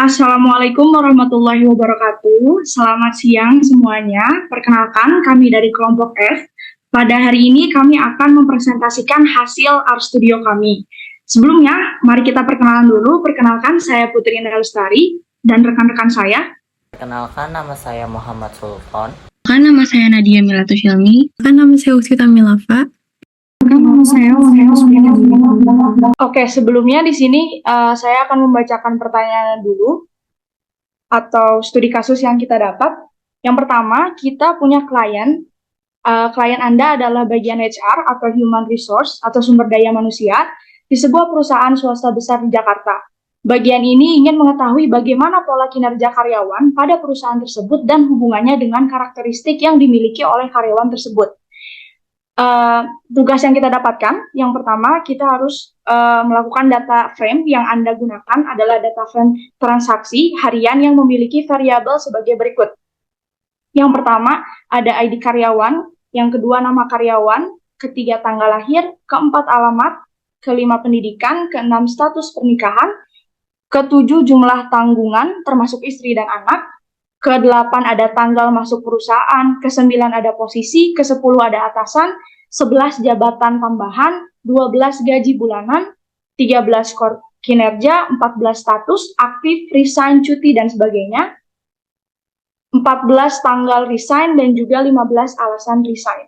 Assalamualaikum warahmatullahi wabarakatuh. Selamat siang semuanya. Perkenalkan, kami dari kelompok F. Pada hari ini kami akan mempresentasikan hasil art studio kami. Sebelumnya, mari kita perkenalan dulu. Perkenalkan, saya Putri Indra Lestari dan rekan-rekan saya. Perkenalkan, nama saya Muhammad Sultan. Nama saya Nadia Milatus Hilmi. Nama saya Uksita Milafa. Oke, sebelumnya di sini saya akan membacakan pertanyaan dulu atau studi kasus yang kita dapat. Yang pertama, kita punya klien. Klien Anda adalah bagian HR atau Human Resource atau sumber daya manusia di sebuah perusahaan swasta besar di Jakarta. Bagian ini ingin mengetahui bagaimana pola kinerja karyawan pada perusahaan tersebut dan hubungannya dengan karakteristik yang dimiliki oleh karyawan tersebut. Tugas yang kita dapatkan, yang pertama kita harus melakukan data frame. Yang Anda gunakan adalah data frame transaksi harian yang memiliki variabel sebagai berikut. Yang pertama ada ID karyawan, yang kedua nama karyawan, ketiga tanggal lahir, keempat alamat, kelima pendidikan, keenam status pernikahan, ketujuh jumlah tanggungan termasuk istri dan anak, ke-8 ada tanggal masuk perusahaan, ke-9 ada posisi, ke-10 ada atasan, 11 jabatan tambahan, 12 gaji bulanan, 13 skor kinerja, 14 status, aktif, resign, cuti, dan sebagainya, 14 tanggal resign, dan juga 15 alasan resign.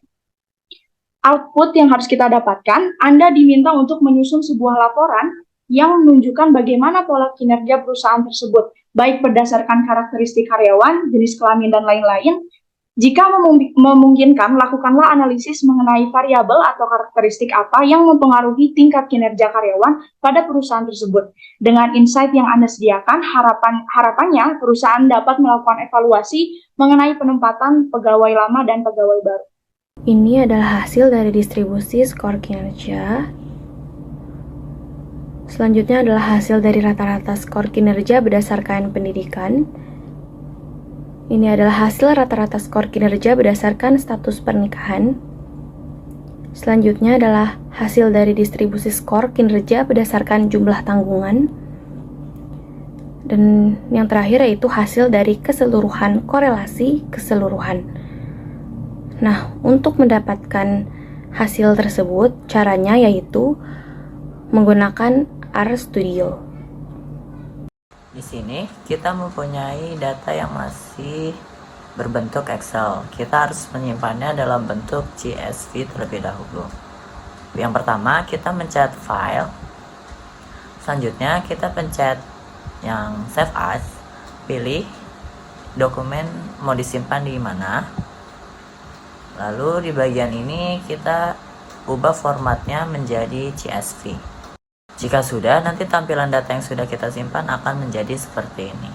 Output yang harus kita dapatkan, Anda diminta untuk menyusun sebuah laporan yang menunjukkan bagaimana pola kinerja perusahaan tersebut, baik berdasarkan karakteristik karyawan, jenis kelamin, dan lain-lain. Jika memungkinkan, lakukanlah analisis mengenai variabel atau karakteristik apa yang mempengaruhi tingkat kinerja karyawan pada perusahaan tersebut. Dengan insight yang Anda sediakan, harapannya perusahaan dapat melakukan evaluasi mengenai penempatan pegawai lama dan pegawai baru. Ini adalah hasil dari distribusi skor kinerja. Selanjutnya adalah hasil dari rata-rata skor kinerja berdasarkan pendidikan. Ini adalah hasil rata-rata skor kinerja berdasarkan status pernikahan. Selanjutnya adalah hasil dari distribusi skor kinerja berdasarkan jumlah tanggungan. Dan yang terakhir yaitu hasil dari keseluruhan korelasi keseluruhan. Nah, untuk mendapatkan hasil tersebut, caranya yaitu menggunakan RStudio. Di sini kita mempunyai data yang masih berbentuk Excel. Kita harus menyimpannya dalam bentuk CSV terlebih dahulu. Yang pertama, kita mencet file. Selanjutnya, kita pencet yang save as. Pilih dokumen mau disimpan di mana. Lalu di bagian ini kita ubah formatnya menjadi CSV. Jika sudah, nanti tampilan data yang sudah kita simpan akan menjadi seperti ini.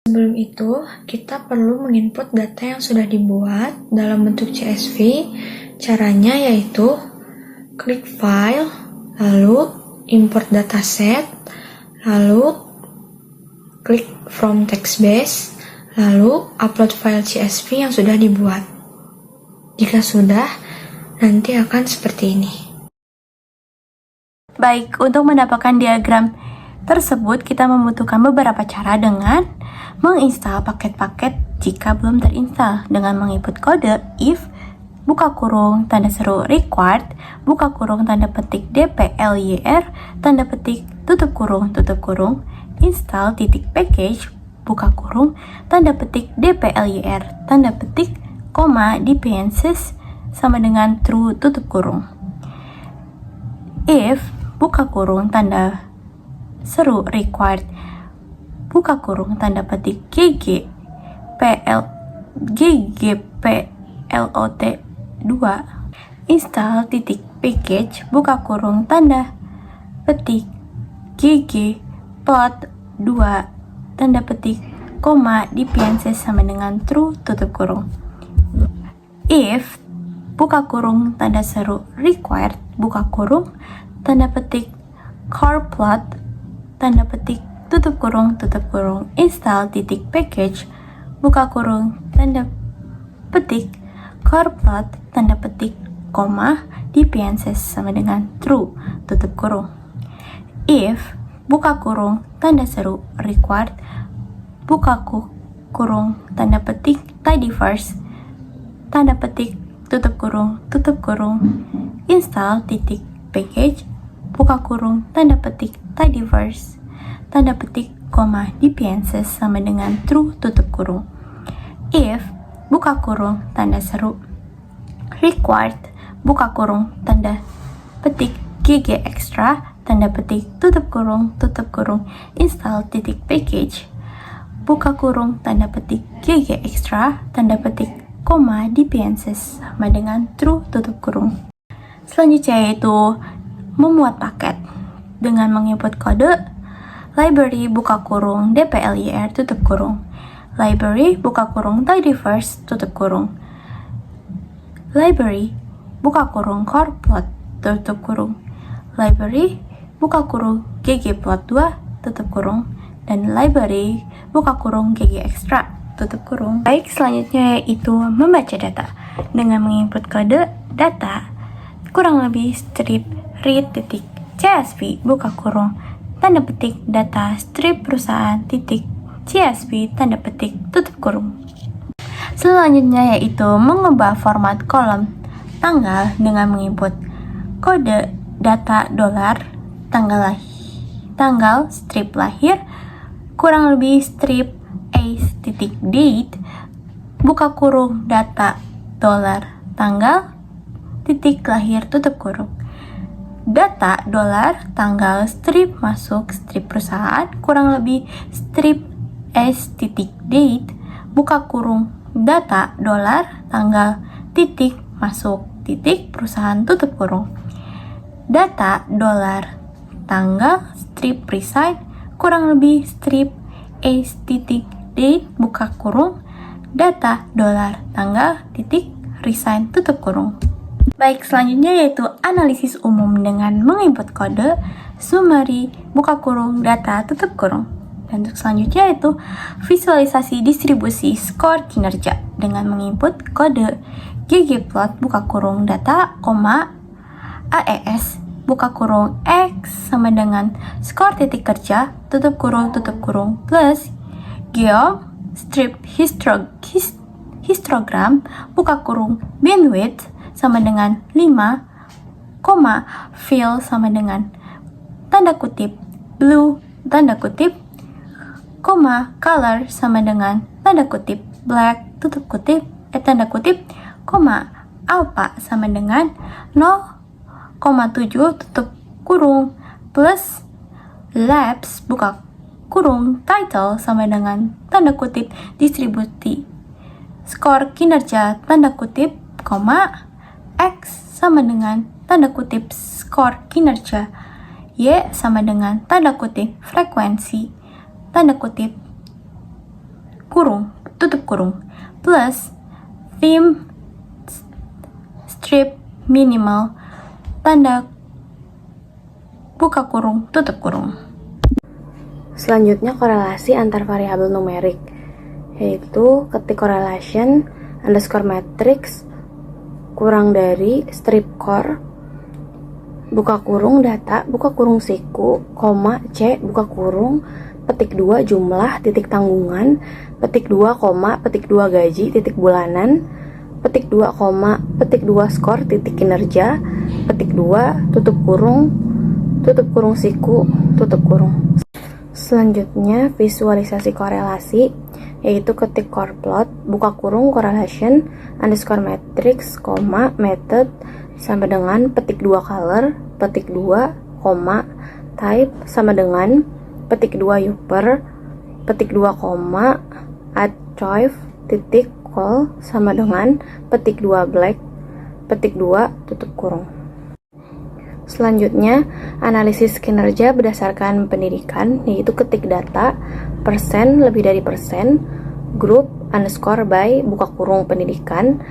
Sebelum itu, kita perlu menginput data yang sudah dibuat dalam bentuk CSV. Caranya yaitu klik file, lalu import dataset, lalu klik from text base, lalu upload file CSV yang sudah dibuat. Jika sudah, nanti akan seperti ini. Baik, untuk mendapatkan diagram tersebut kita membutuhkan beberapa cara dengan menginstal paket-paket jika belum terinstall dengan menginput kode if buka kurung tanda seru required buka kurung tanda petik dplyr tanda petik tutup kurung install titik package buka kurung tanda petik dplyr tanda petik koma dpnses sama dengan true tutup kurung. If buka kurung tanda seru required buka kurung tanda petik ggplot 2 install titik package buka kurung tanda petik ggplot 2 tanda petik koma dpnses sama dengan true tutup kurung. If buka kurung tanda seru required buka kurung tanda petik carplot tanda petik tutup kurung install titik package buka kurung tanda petik core plot tanda petik koma dpnses sama dengan true tutup kurung. If buka kurung tanda seru required buka kurung tanda petik tidyverse tanda petik tutup kurung install titik package buka kurung tanda petik tidyverse tanda petik koma dpnses sama dengan true tutup kurung. If buka kurung tanda seru required buka kurung tanda petik gg extra tanda petik tutup kurung install titik package buka kurung tanda petik gg extra tanda petik koma dpnses sama dengan true tutup kurung. Selanjutnya yaitu memuat paket dengan menginput kode library buka kurung dplyr tutup kurung, library buka kurung tidyverse tutup kurung, library buka kurung core plot tutup kurung, library buka kurung ggplot 2 tutup kurung, dan library buka kurung gg extra tutup kurung. Baik, selanjutnya yaitu membaca data dengan menginput kode data kurang lebih strip read titik csv buka kurung tanda petik data strip perusahaan titik csv tanda petik tutup kurung. Selanjutnya yaitu mengubah format kolom tanggal dengan menginput kode data dolar tanggal strip lahir kurang lebih strip ace titik date buka kurung data dolar tanggal titik lahir tutup kurung, data dolar tanggal strip masuk strip perusahaan kurang lebih strip s titik date buka kurung data dolar tanggal titik masuk titik perusahaan tutup kurung, data dolar tanggal strip resign kurang lebih strip s titik date buka kurung data dolar tanggal titik resign tutup kurung. Baik, selanjutnya yaitu analisis umum dengan menginput kode summary buka kurung data tutup kurung. Dan untuk selanjutnya yaitu visualisasi distribusi skor kinerja dengan menginput kode ggplot buka kurung data, AES buka kurung X sama dengan skor titik kerja tutup kurung plus geom strip histogram buka kurung bandwidth sama dengan 5, fill sama dengan tanda kutip blue tanda kutip, color sama dengan tanda kutip black tutup kutip tanda kutip, alpha sama dengan 0,7 tutup kurung plus labs buka kurung title sama dengan tanda kutip distribusi skor kinerja tanda kutip, X sama dengan tanda kutip skor kinerja, Y sama dengan tanda kutip frekuensi tanda kutip kurung tutup kurung plus theme strip minimal tanda buka kurung tutup kurung. Selanjutnya korelasi antar variabel numerik, yaitu ketik correlation underscore matrix kurang dari strip core buka kurung data buka kurung siku, C buka kurung petik 2 jumlah titik tanggungan petik 2, petik 2 gaji titik bulanan petik 2, petik 2 skor titik kinerja petik 2 tutup kurung siku tutup kurung. Selanjutnya visualisasi korelasi, yaitu ketik core plot buka kurung correlation underscore matrix, method sama dengan petik 2 color petik 2, type sama dengan petik 2 upper petik 2, add choice titik call sama dengan petik 2 black petik 2 tutup kurung. Selanjutnya, analisis kinerja berdasarkan pendidikan, yaitu ketik data, persen lebih dari persen, group underscore by buka kurung pendidikan,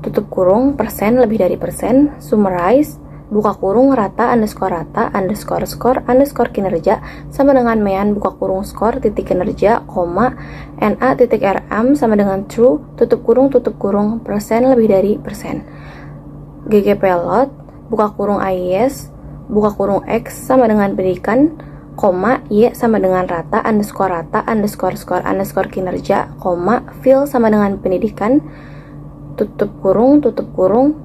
tutup kurung persen lebih dari persen, summarize buka kurung rata underscore skor kinerja sama dengan mean buka kurung skor titik kinerja, koma, NA titik RM sama dengan true, tutup kurung, persen lebih dari persen. GGP lot, buka kurung AIS, buka kurung X sama dengan pendidikan, koma, Y sama dengan rata underscore skor underscore kinerja, koma, fill sama dengan pendidikan, tutup kurung,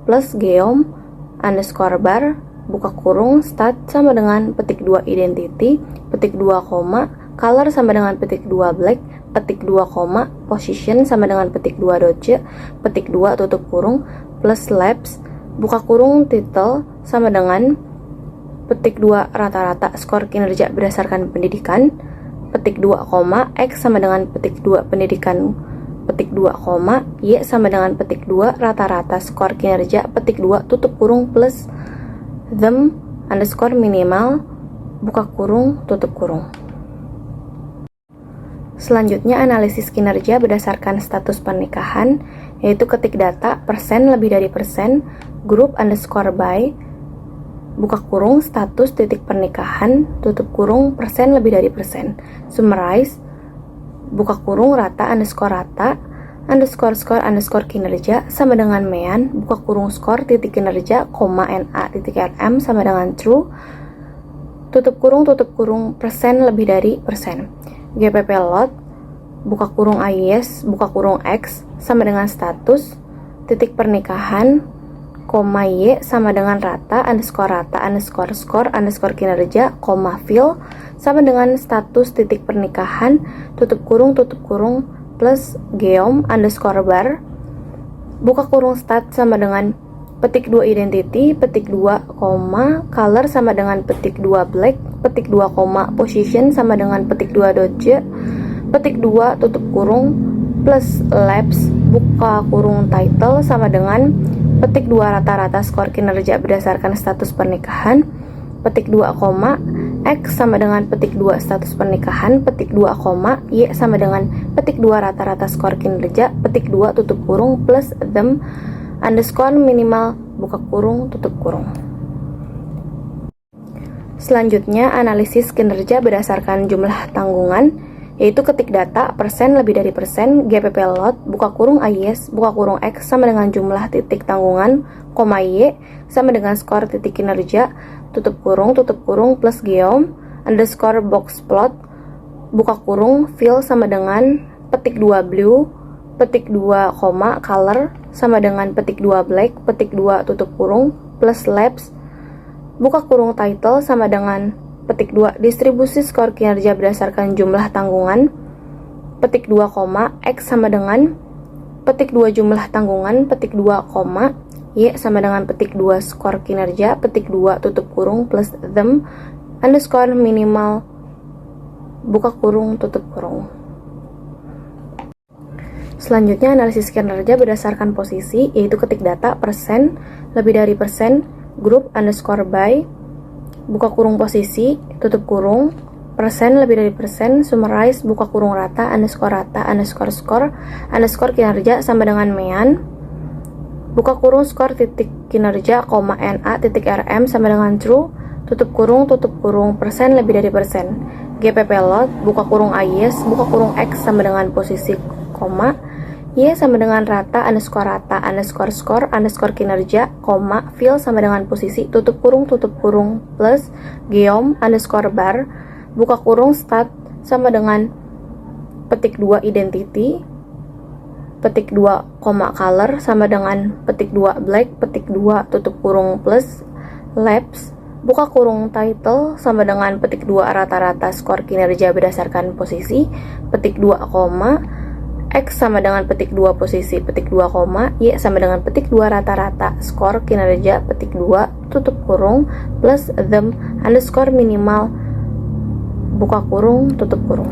plus geom, underscore bar, buka kurung, stat sama dengan petik 2 identity, petik 2 koma, color sama dengan petik 2 black, petik 2 koma, position sama dengan petik 2 doge, petik 2 tutup kurung, plus labs, buka kurung title sama dengan petik 2 rata-rata skor kinerja berdasarkan pendidikan, petik 2 koma, X sama dengan petik 2 pendidikan, petik 2 koma, Y sama dengan petik 2 rata-rata skor kinerja, petik 2 tutup kurung plus them underscore minimal, buka kurung, tutup kurung. Selanjutnya analisis kinerja berdasarkan status pernikahan, yaitu ketik data persen lebih dari persen, grup underscore by, buka kurung status titik pernikahan, tutup kurung persen lebih dari persen, summarize, buka kurung rata underscore skor underscore kinerja sama dengan mean, buka kurung skor titik kinerja, koma, NA titik RM sama dengan true, tutup kurung persen lebih dari persen. GPP lot, buka kurung AIS, buka kurung X sama dengan status titik pernikahan, koma, Y sama dengan rata underscore skor underscore kinerja, koma, fill sama dengan status titik pernikahan, tutup kurung plus geom underscore bar, buka kurung stat sama dengan petik 2 identity, petik 2 koma, color sama dengan petik 2 black, petik 2 koma, position sama dengan petik 2 doge, petik 2 tutup kurung plus labs, buka kurung title sama dengan petik 2 rata-rata skor kinerja berdasarkan status pernikahan, petik 2 koma, X sama dengan petik 2 status pernikahan, petik 2 koma, Y sama dengan petik 2 rata-rata skor kinerja, petik 2 tutup kurung plus them underscore minimal, buka kurung, tutup kurung. Selanjutnya analisis kinerja berdasarkan jumlah tanggungan, yaitu ketik data persen lebih dari persen, GPP lot, buka kurung AIS, buka kurung X sama dengan jumlah titik tanggungan, koma, Y sama dengan skor titik kinerja, tutup kurung plus geom underscore box plot, buka kurung, fill sama dengan petik 2 blue, petik 2 koma, color sama dengan petik 2 black, petik 2 tutup kurung plus labs, buka kurung title sama dengan petik 2 distribusi skor kinerja berdasarkan jumlah tanggungan, petik 2 koma, X sama dengan petik 2 jumlah tanggungan, petik 2 koma, Y sama dengan petik 2 skor kinerja, petik 2 tutup kurung plus them underscore minimal, buka kurung, tutup kurung. Selanjutnya analisis kinerja berdasarkan posisi, yaitu ketik data persen lebih dari persen, grup underscore by, buka kurung posisi, tutup kurung, persen lebih dari persen, summarize, buka kurung rata underscore skor underscore kinerja sama dengan mean, buka kurung skor titik kinerja, koma, NA titik RM sama dengan true, tutup kurung persen lebih dari persen. GPP lot, buka kurung AIS, buka kurung X sama dengan posisi, koma, Y sama dengan rata underscore skor underscore kinerja, koma, fill sama dengan posisi, tutup kurung plus geom underscore bar, buka kurung stat sama dengan petik 2 identity, petik 2 koma, color sama dengan petik 2 black, petik 2 tutup kurung plus labs, buka kurung title sama dengan petik 2 rata-rata skor kinerja berdasarkan posisi, petik 2 koma, X sama dengan petik 2 posisi, petik 2 koma, Y sama dengan petik 2 rata-rata skor kinerja, petik 2 tutup kurung plus them underscore minimal, buka kurung, tutup kurung.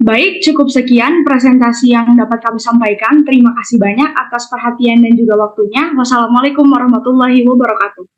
Baik, cukup sekian presentasi yang dapat kami sampaikan. Terima kasih banyak atas perhatian dan juga waktunya. Wassalamualaikum warahmatullahi wabarakatuh.